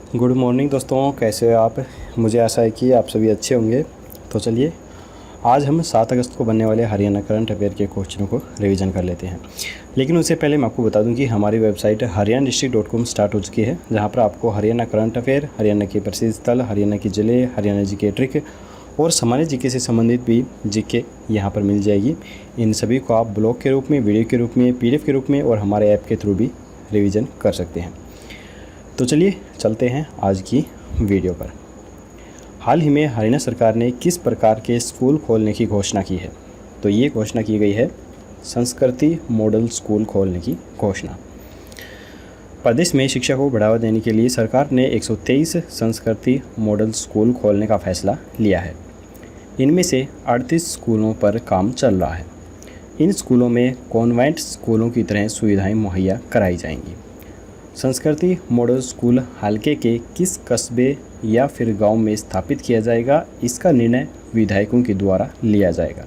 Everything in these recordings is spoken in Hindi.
गुड मॉर्निंग दोस्तों, कैसे हो आप। मुझे आशा है कि आप सभी अच्छे होंगे। तो चलिए आज हम 7 अगस्त को बनने वाले हरियाणा करंट अफेयर के क्वेश्चनों को रिवीजन कर लेते हैं। लेकिन उससे पहले मैं आपको बता दूं कि हमारी वेबसाइट हरियाणा स्टार्ट हो चुकी है, जहां पर आपको हरियाणा करंट अफेयर, हरियाणा के प्रसिद्ध स्थल, हरियाणा की जिले, हरियाणा जीके ट्रिक और सामान्य जीके से संबंधित भी जीके यहाँ पर मिल जाएगी। इन सभी को आप ब्लॉग के रूप में, वीडियो के रूप में, PDF के रूप में और हमारे ऐप के थ्रू भी रिवीजन कर सकते हैं। तो चलिए चलते हैं आज की वीडियो पर। हाल ही में हरियाणा सरकार ने किस प्रकार के स्कूल खोलने की घोषणा की है? तो ये घोषणा की गई है संस्कृति मॉडल स्कूल खोलने की घोषणा। प्रदेश में शिक्षा को बढ़ावा देने के लिए सरकार ने 123 संस्कृति मॉडल स्कूल खोलने का फैसला लिया है। इनमें से 38 स्कूलों पर काम चल रहा है। इन स्कूलों में कॉन्वेंट स्कूलों की तरह सुविधाएं मुहैया कराई जाएंगी। संस्कृति मॉडल स्कूल हल्के के किस कस्बे या फिर गांव में स्थापित किया जाएगा, इसका निर्णय विधायकों के द्वारा लिया जाएगा।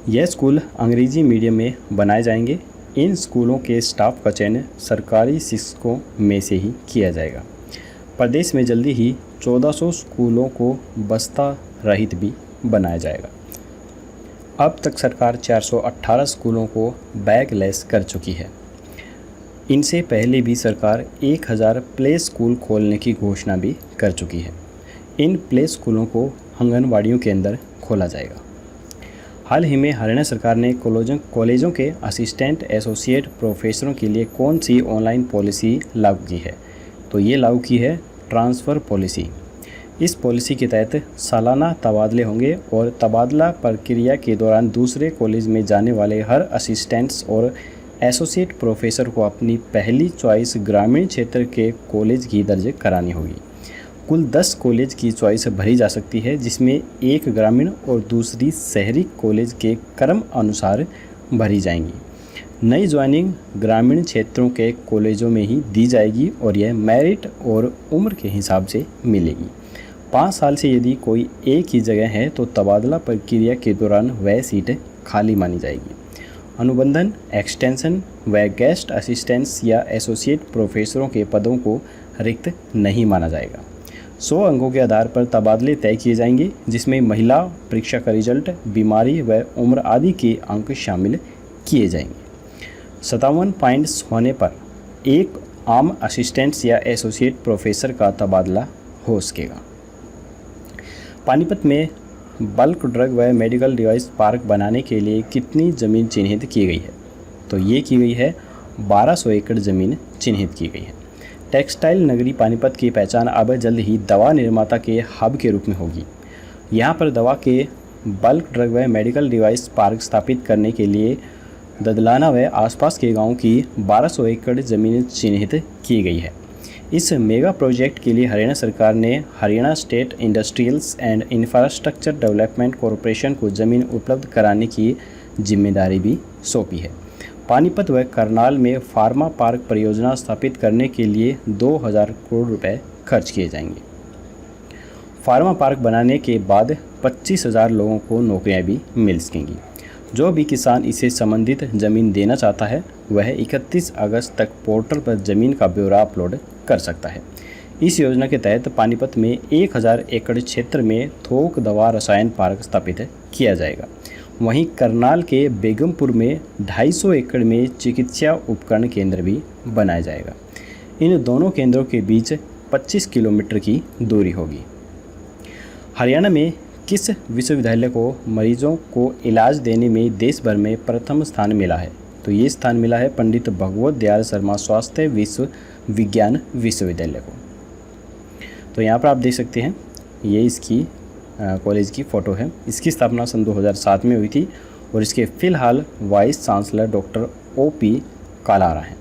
यह स्कूल अंग्रेजी मीडियम में बनाए जाएंगे। इन स्कूलों के स्टाफ का चयन सरकारी शिक्षकों में से ही किया जाएगा। प्रदेश में जल्दी ही 1400 स्कूलों को बस्ता रहित भी बनाया जाएगा। अब तक सरकार 418 स्कूलों को बैगलेस कर चुकी है। इनसे पहले भी सरकार 1000 प्ले स्कूल खोलने की घोषणा भी कर चुकी है। इन प्ले स्कूलों को आंगनवाड़ियों के अंदर खोला जाएगा। हाल ही में हरियाणा सरकार ने कॉलेजों के असिस्टेंट एसोसिएट प्रोफेसरों के लिए कौन सी ऑनलाइन पॉलिसी लागू की है? तो ये लागू की है ट्रांसफ़र पॉलिसी। इस पॉलिसी के तहत सालाना तबादले होंगे और तबादला प्रक्रिया के दौरान दूसरे कॉलेज में जाने वाले हर असिस्टेंट्स और एसोसिएट प्रोफेसर को अपनी पहली चॉइस ग्रामीण क्षेत्र के कॉलेज की दर्ज करानी होगी। कुल 10 कॉलेज की चॉइस भरी जा सकती है, जिसमें एक ग्रामीण और दूसरी शहरी कॉलेज के क्रम अनुसार भरी जाएंगी। नई ज्वाइनिंग ग्रामीण क्षेत्रों के कॉलेजों में ही दी जाएगी और यह मेरिट और उम्र के हिसाब से मिलेगी। 5 साल से यदि कोई एक ही जगह है तो तबादला प्रक्रिया के दौरान वह सीट खाली मानी जाएगी। अनुबंधन, एक्सटेंशन व गेस्ट असिस्टेंट्स या एसोसिएट प्रोफेसरों के पदों को रिक्त नहीं माना जाएगा। 100 अंकों के आधार पर तबादले तय किए जाएंगे, जिसमें महिला, परीक्षा का रिजल्ट, बीमारी व उम्र आदि के अंक शामिल किए जाएंगे। 57 पॉइंट्स होने पर एक आम असिस्टेंट्स या एसोसिएट प्रोफेसर का तबादला हो सकेगा। पानीपत में बल्क ड्रग व मेडिकल डिवाइस पार्क बनाने के लिए कितनी ज़मीन चिन्हित की गई है? तो ये की गई है 1200 एकड़ ज़मीन चिन्हित की गई है। टेक्सटाइल नगरी पानीपत की पहचान अब जल्द ही दवा निर्माता के हब के रूप में होगी। यहाँ पर दवा के बल्क ड्रग व मेडिकल डिवाइस पार्क स्थापित करने के लिए ददलाना व आसपास के गाँव की 1200 एकड़ ज़मीन चिन्हित की गई है। इस मेगा प्रोजेक्ट के लिए हरियाणा सरकार ने Haryana state industrials and infrastructure development corporation को ज़मीन उपलब्ध कराने की जिम्मेदारी भी सौंपी है। पानीपत व करनाल में फार्मा पार्क परियोजना स्थापित करने के लिए 2000 करोड़ रुपए खर्च किए जाएंगे। फार्मा पार्क बनाने के बाद 25,000 लोगों को नौकरियां भी मिल सकेंगी। जो भी किसान इसे संबंधित ज़मीन देना चाहता है वह 31 अगस्त तक पोर्टल पर ज़मीन का ब्यौरा अपलोड कर सकता है। इस योजना के तहत पानीपत में 1000 एकड़ क्षेत्र में थोक दवा रसायन पार्क स्थापित किया जाएगा। वहीं करनाल के बेगमपुर में 250 एकड़ में चिकित्सा उपकरण केंद्र भी बनाया जाएगा। इन दोनों केंद्रों के बीच 25 किलोमीटर की दूरी होगी। हरियाणा में किस विश्वविद्यालय को मरीजों को इलाज देने में देश भर में प्रथम स्थान मिला है? तो ये स्थान मिला है पंडित भगवत दयाल शर्मा स्वास्थ्य विज्ञान विश्वविद्यालय को। तो यहाँ पर आप देख सकते हैं, ये इसकी कॉलेज की फ़ोटो है। इसकी स्थापना सन 2007 में हुई थी और इसके फ़िलहाल वाइस चांसलर डॉक्टर OP कालारा हैं।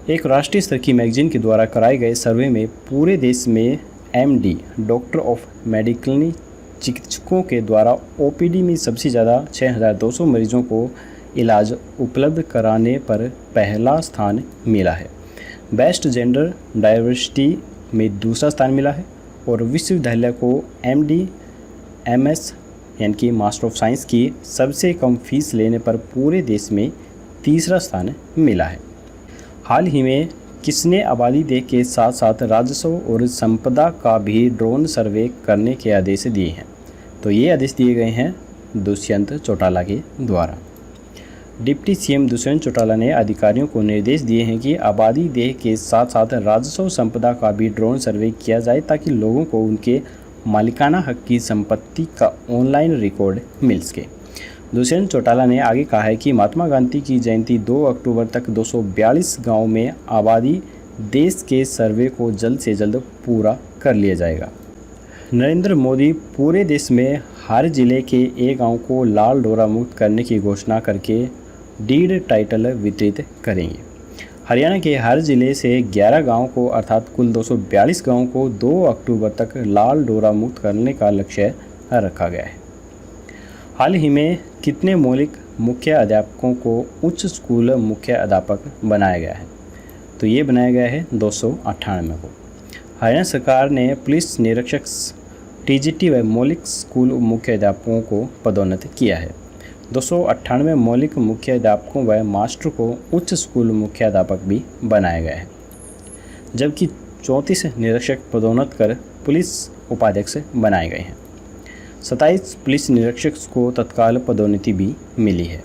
एक राष्ट्रीय स्तर की मैगजीन के द्वारा कराए गए सर्वे में पूरे देश में MD डॉक्टर ऑफ मेडिकल चिकित्सकों के द्वारा OPD में सबसे ज़्यादा 6200 मरीजों को इलाज उपलब्ध कराने पर पहला स्थान मिला है। बेस्ट जेंडर डाइवर्सिटी में दूसरा स्थान मिला है और विश्वविद्यालय को MD MS यानी कि मास्टर ऑफ साइंस की सबसे कम फीस लेने पर पूरे देश में तीसरा स्थान मिला है। हाल ही में किसने आबादी देख के साथ साथ राजस्व और संपदा का भी ड्रोन सर्वे करने के आदेश दिए हैं? तो ये आदेश दिए गए हैं दुष्यंत चौटाला के द्वारा। डिप्टी सीएम दुष्यंत चौटाला ने अधिकारियों को निर्देश दिए हैं कि आबादी देख के साथ साथ राजस्व संपदा का भी ड्रोन सर्वे किया जाए ताकि लोगों को उनके मालिकाना हक की संपत्ति का ऑनलाइन रिकॉर्ड मिल सके। दुष्यंत चौटाला ने आगे कहा है कि महात्मा गांधी की जयंती 2 अक्टूबर तक 242 गांव में आबादी देश के सर्वे को जल्द से जल्द पूरा कर लिया जाएगा। नरेंद्र मोदी पूरे देश में हर जिले के एक गांव को लाल डोरा मुक्त करने की घोषणा करके डीड टाइटल वितरित करेंगे। हरियाणा के हर जिले से 11 गांव को अर्थात कुल 242 गांवों को 2 अक्टूबर तक लाल डोरा मुक्त करने का लक्ष्य रखा गया है। हाल ही में कितने मौलिक मुख्य अध्यापकों को उच्च स्कूल मुख्य अध्यापक बनाया गया है? तो ये बनाया गया है 298 को। हरियाणा सरकार ने पुलिस निरीक्षक टीजीटी व मौलिक स्कूल मुख्य अध्यापकों को पदोन्नत किया है। 298 मौलिक मुख्य अध्यापकों व मास्टर को उच्च स्कूल मुख्य अध्यापक भी बनाया गया है, जबकि 34 निरीक्षक पदोन्नत कर पुलिस उपाध्यक्ष बनाए गए हैं। 27 पुलिस निरीक्षक को तत्काल पदोन्नति भी मिली है।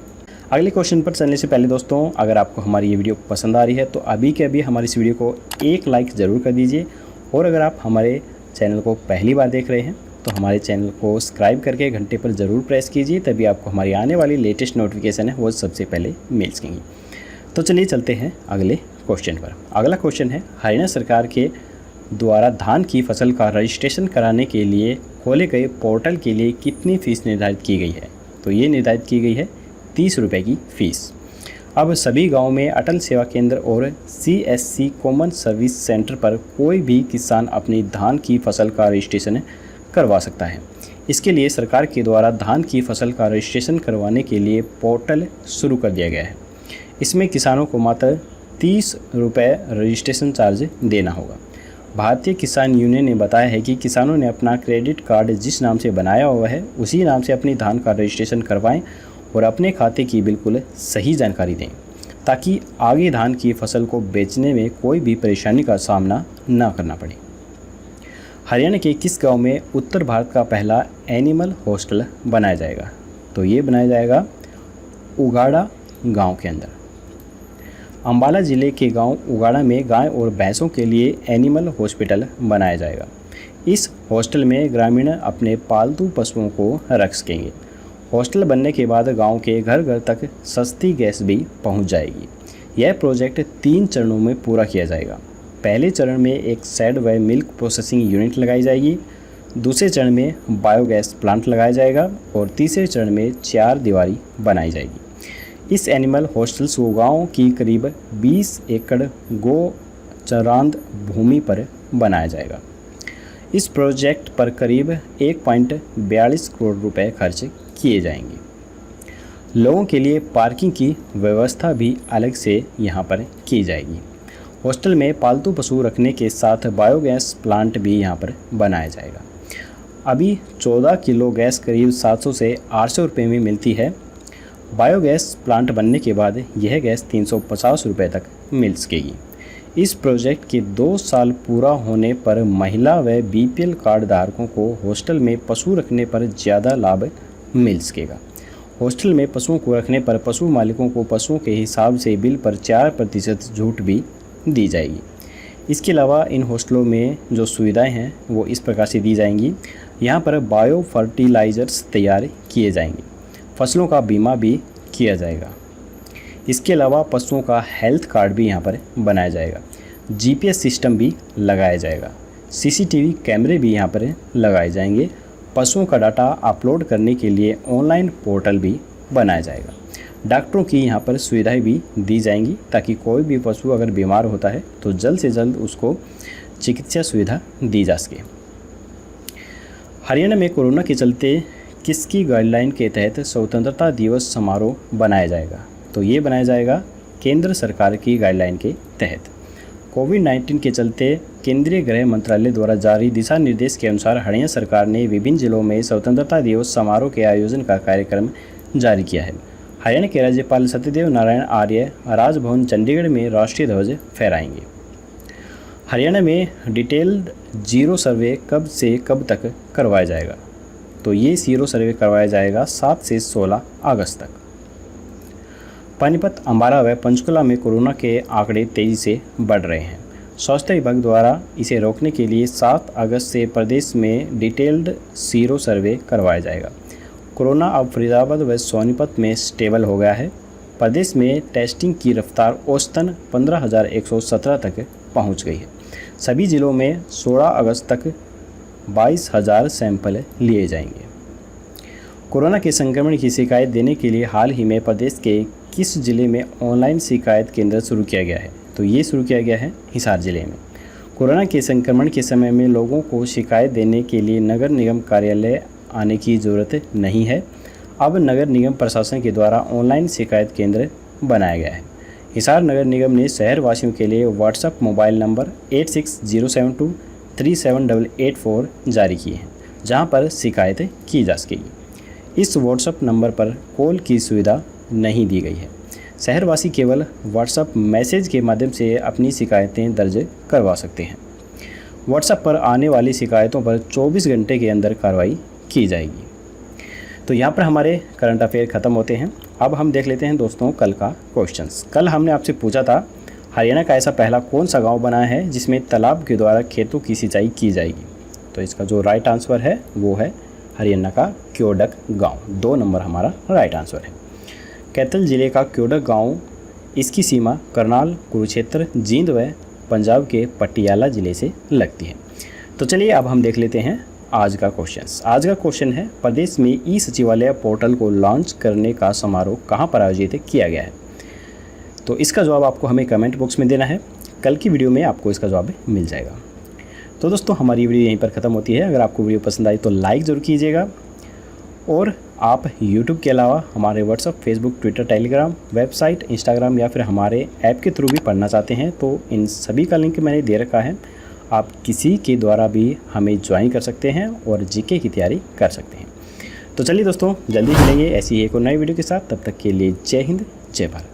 अगले क्वेश्चन पर चलने से पहले दोस्तों, अगर आपको हमारी ये वीडियो पसंद आ रही है तो अभी के अभी हमारी इस वीडियो को एक लाइक ज़रूर कर दीजिए, और अगर आप हमारे चैनल को पहली बार देख रहे हैं तो हमारे चैनल को सब्सक्राइब करके घंटे पर ज़रूर प्रेस कीजिए, तभी आपको हमारी आने वाली लेटेस्ट नोटिफिकेशन है वो सबसे पहले मिल सकेंगी। तो चलिए चलते हैं अगले क्वेश्चन पर। अगला क्वेश्चन है, हरियाणा सरकार के द्वारा धान की फसल का रजिस्ट्रेशन कराने के लिए खोले गए पोर्टल के लिए कितनी फ़ीस निर्धारित की गई है? तो ये निर्धारित की गई है 30 रुपये की फ़ीस। अब सभी गांव में अटल सेवा केंद्र और CSC कॉमन सर्विस सेंटर पर कोई भी किसान अपनी धान की फसल का रजिस्ट्रेशन करवा सकता है। इसके लिए सरकार के द्वारा धान की फसल का रजिस्ट्रेशन करवाने के लिए पोर्टल शुरू कर दिया गया है। इसमें किसानों को मात्र 30 रुपये रजिस्ट्रेशन चार्ज देना होगा। भारतीय किसान यूनियन ने बताया है कि किसानों ने अपना क्रेडिट कार्ड जिस नाम से बनाया हुआ है उसी नाम से अपनी धान का रजिस्ट्रेशन करवाएं और अपने खाते की बिल्कुल सही जानकारी दें, ताकि आगे धान की फसल को बेचने में कोई भी परेशानी का सामना न करना पड़े। हरियाणा के किस गांव में उत्तर भारत का पहला एनिमल हॉस्टल बनाया जाएगा? तो ये बनाया जाएगा उगाड़ा गांव के अंदर। अंबाला ज़िले के गांव उगाड़ा में गाय और भैंसों के लिए एनिमल हॉस्पिटल बनाया जाएगा। इस हॉस्टल में ग्रामीण अपने पालतू पशुओं को रख सकेंगे। हॉस्टल बनने के बाद गांव के घर घर तक सस्ती गैस भी पहुंच जाएगी। यह प्रोजेक्ट 3 चरणों में पूरा किया जाएगा। पहले चरण में एक शेड व मिल्क प्रोसेसिंग यूनिट लगाई जाएगी, दूसरे चरण में बायोगैस प्लांट लगाया जाएगा और तीसरे चरण में 4 दीवारी बनाई जाएगी। इस एनिमल हॉस्टल्स को गाँव की करीब 20 एकड़ गो चरांद भूमि पर बनाया जाएगा। इस प्रोजेक्ट पर करीब 1.42 करोड़ रुपए खर्च किए जाएंगे। लोगों के लिए पार्किंग की व्यवस्था भी अलग से यहाँ पर की जाएगी। हॉस्टल में पालतू पशु रखने के साथ बायोगैस प्लांट भी यहाँ पर बनाया जाएगा। अभी 14 किलो गैस करीब 700 से 800 रुपये में मिलती है। बायोगैस प्लांट बनने के बाद यह गैस 350 रुपये तक मिल सकेगी। इस प्रोजेक्ट के 2 साल पूरा होने पर महिला व BPL कार्ड धारकों को हॉस्टल में पशु रखने पर ज़्यादा लाभ मिल सकेगा। हॉस्टल में पशुओं को रखने पर पशु मालिकों को पशुओं के हिसाब से बिल पर 4% छूट भी दी जाएगी। इसके अलावा इन हॉस्टलों में जो सुविधाएं हैं वो इस प्रकार से दी जाएंगी। यहाँ पर बायो फर्टिलाइज़र्स तैयार किए जाएंगे, फसलों का बीमा भी किया जाएगा। इसके अलावा पशुओं का हेल्थ कार्ड भी यहाँ पर बनाया जाएगा। GPS सिस्टम भी लगाया जाएगा। CCTV कैमरे भी यहाँ पर लगाए जाएंगे। पशुओं का डाटा अपलोड करने के लिए ऑनलाइन पोर्टल भी बनाया जाएगा। डॉक्टरों की यहाँ पर सुविधाएं भी दी जाएंगी, ताकि कोई भी पशु अगर बीमार होता है तो जल्द से जल्द उसको चिकित्सा सुविधा दी जा सके। हरियाणा में कोरोना के चलते किसकी गाइडलाइन के तहत स्वतंत्रता दिवस समारोह बनाया जाएगा? तो ये बनाया जाएगा केंद्र सरकार की गाइडलाइन के तहत। कोविड-19 के चलते केंद्रीय गृह मंत्रालय द्वारा जारी दिशा निर्देश के अनुसार हरियाणा सरकार ने विभिन्न जिलों में स्वतंत्रता दिवस समारोह के आयोजन का कार्यक्रम जारी किया है। हरियाणा के राज्यपाल सत्यदेव नारायण आर्य राजभवन चंडीगढ़ में राष्ट्रीय ध्वज फहराएंगे। हरियाणा में डिटेल्ड जीरो सर्वे कब से कब तक करवाया जाएगा? तो ये जीरो सर्वे करवाया जाएगा 7 से 16 अगस्त तक। पानीपत, अम्बाला व पंचकुला में कोरोना के आंकड़े तेज़ी से बढ़ रहे हैं। स्वास्थ्य विभाग द्वारा इसे रोकने के लिए 7 अगस्त से प्रदेश में डिटेल्ड सीरो सर्वे करवाया जाएगा। कोरोना अब फरीदाबाद व सोनीपत में स्टेबल हो गया है। प्रदेश में टेस्टिंग की रफ्तार औसतन 15,117 तक पहुंच गई है। सभी जिलों में 16 अगस्त तक 22,000 सैंपल लिए जाएंगे। कोरोना के संक्रमण की शिकायत देने के लिए हाल ही में प्रदेश के किस जिले में ऑनलाइन शिकायत केंद्र शुरू किया गया है? तो ये शुरू किया गया है हिसार जिले में। कोरोना के संक्रमण के समय में लोगों को शिकायत देने के लिए नगर निगम कार्यालय आने की ज़रूरत नहीं है। अब नगर निगम प्रशासन के द्वारा ऑनलाइन शिकायत केंद्र बनाया गया है। हिसार नगर निगम ने शहर वासियों के लिए व्हाट्सएप मोबाइल नंबर 8607237884 जारी किए हैं, जहां पर शिकायतें की जा सकेगी। इस व्हाट्सएप नंबर पर कॉल की सुविधा नहीं दी गई है। शहरवासी केवल व्हाट्सएप मैसेज के माध्यम से अपनी शिकायतें दर्ज करवा सकते हैं। व्हाट्सएप पर आने वाली शिकायतों पर 24 घंटे के अंदर कार्रवाई की जाएगी। तो यहाँ पर हमारे करंट अफेयर ख़त्म होते हैं। अब हम देख लेते हैं दोस्तों कल का क्वेश्चंस। कल हमने आपसे पूछा था हरियाणा का ऐसा पहला कौन सा गांव बना है जिसमें तालाब के द्वारा खेतों की सिंचाई की जाएगी? तो इसका जो राइट आंसर है वो है हरियाणा का क्योडक गाँव। 2 नंबर हमारा राइट आंसर है। कैथल जिले का क्योडक गांव, इसकी सीमा करनाल, कुरुक्षेत्र, जींद व पंजाब के पटियाला जिले से लगती है। तो चलिए अब हम देख लेते हैं आज का क्वेश्चन। आज का क्वेश्चन है प्रदेश में ई सचिवालय पोर्टल को लॉन्च करने का समारोह कहां पर आयोजित किया गया है? तो इसका जवाब आपको हमें कमेंट बॉक्स में देना है। कल की वीडियो में आपको इसका जवाब मिल जाएगा। तो दोस्तों हमारी वीडियो यहीं पर ख़त्म होती है। अगर आपको वीडियो पसंद आई तो लाइक ज़रूर कीजिएगा, और आप YouTube के अलावा हमारे WhatsApp, Facebook, Twitter, Telegram, website, Instagram या फिर हमारे ऐप के थ्रू भी पढ़ना चाहते हैं तो इन सभी का लिंक मैंने दे रखा है। आप किसी के द्वारा भी हमें ज्वाइन कर सकते हैं और जीके की तैयारी कर सकते हैं। तो चलिए दोस्तों, जल्दी मिलेंगे ऐसी ही एक और नई वीडियो के साथ। तब तक के लिए जय हिंद, जय भारत।